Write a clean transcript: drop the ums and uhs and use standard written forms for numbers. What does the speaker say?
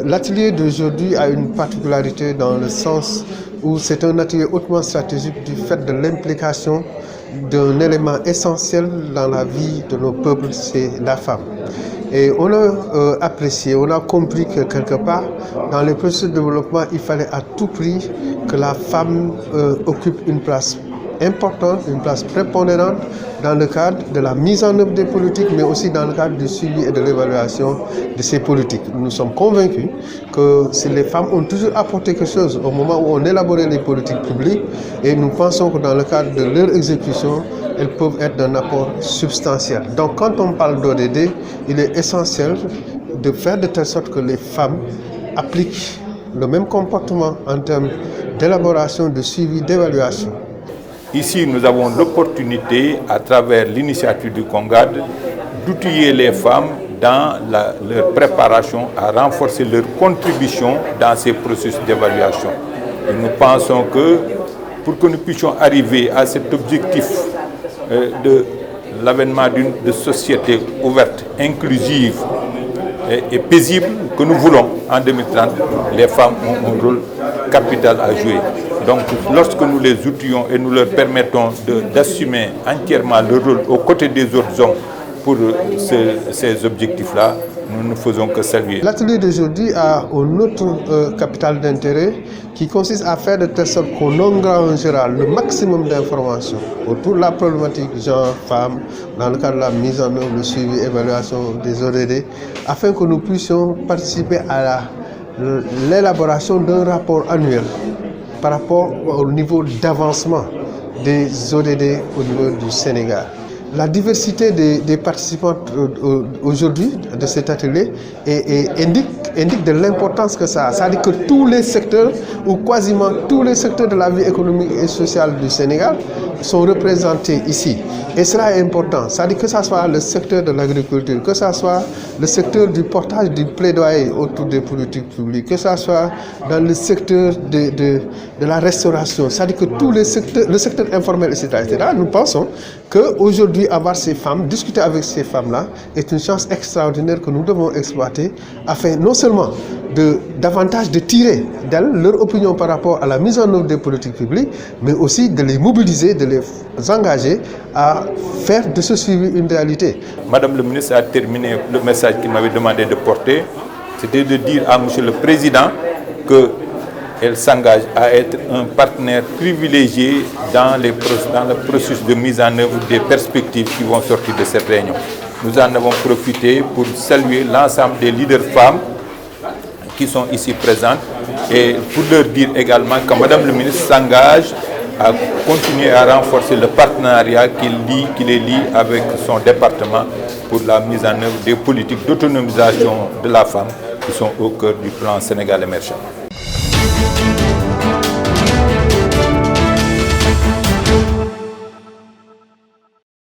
L'atelier d'aujourd'hui a une particularité dans le sens où c'est un atelier hautement stratégique du fait de l'implication d'un élément essentiel dans la vie de nos peuples, c'est la femme. Et on a apprécié, on a compris que quelque part, dans les processus de développement, il fallait à tout prix que la femme occupe une place importante, une place prépondérante dans le cadre de la mise en œuvre des politiques, mais aussi dans le cadre du suivi et de l'évaluation de ces politiques. Nous sommes convaincus que les femmes ont toujours apporté quelque chose au moment où on élaborait les politiques publiques, et nous pensons que dans le cadre de leur exécution, elles peuvent être d'un apport substantiel. Donc quand on parle d'ODD, il est essentiel de faire de telle sorte que les femmes appliquent le même comportement en termes d'élaboration, de suivi, d'évaluation. Ici, nous avons l'opportunité, à travers l'initiative du CONGAD, d'outiller les femmes dans leur préparation à renforcer leur contribution dans ces processus d'évaluation. Et nous pensons que pour que nous puissions arriver à cet objectif de l'avènement d'une société ouverte, inclusive et paisible que nous voulons en 2030, les femmes ont un rôle capital à jouer. Donc lorsque nous les outillons et nous leur permettons d'assumer entièrement leur rôle aux côtés des autres hommes pour ces objectifs-là, nous ne faisons que saluer. L'atelier d'aujourd'hui a un autre capital d'intérêt qui consiste à faire de telle sorte qu'on engrangera le maximum d'informations autour de la problématique genre-femme dans le cadre de la mise en œuvre, le suivi, évaluation des ODD, afin que nous puissions participer à l'élaboration d'un rapport annuel par rapport au niveau d'avancement des ODD au niveau du Sénégal. La diversité des participants aujourd'hui de cet atelier indique de l'importance que ça a. C'est-à-dire que tous les secteurs, ou quasiment tous les secteurs de la vie économique et sociale du Sénégal sont représentés ici. Et cela est important. C'est-à-dire que ce soit le secteur de l'agriculture, que ce soit le secteur du portage du plaidoyer autour des politiques publiques, que ce soit dans le secteur de la restauration, c'est-à-dire que tous les secteurs, le secteur informel, etc., nous pensons qu'aujourd'hui, avoir ces femmes, discuter avec ces femmes-là, est une chance extraordinaire que nous devons exploiter afin non seulement davantage de tirer d'elles leur opinion par rapport à la mise en œuvre des politiques publiques, mais aussi de les mobiliser, de les engager à faire de ce suivi une réalité. Madame le ministre a terminé le message qu'il m'avait demandé de porter, c'était de dire à Monsieur le Président qu'elle s'engage à être un partenaire privilégié dans le processus de mise en œuvre des perspectives qui vont sortir de cette réunion. Nous en avons profité pour saluer l'ensemble des leaders femmes qui sont ici présentes et pour leur dire également que Madame le ministre s'engage à continuer à renforcer le partenariat qui les lie avec son département pour la mise en œuvre des politiques d'autonomisation de la femme qui sont au cœur du plan Sénégal émergent.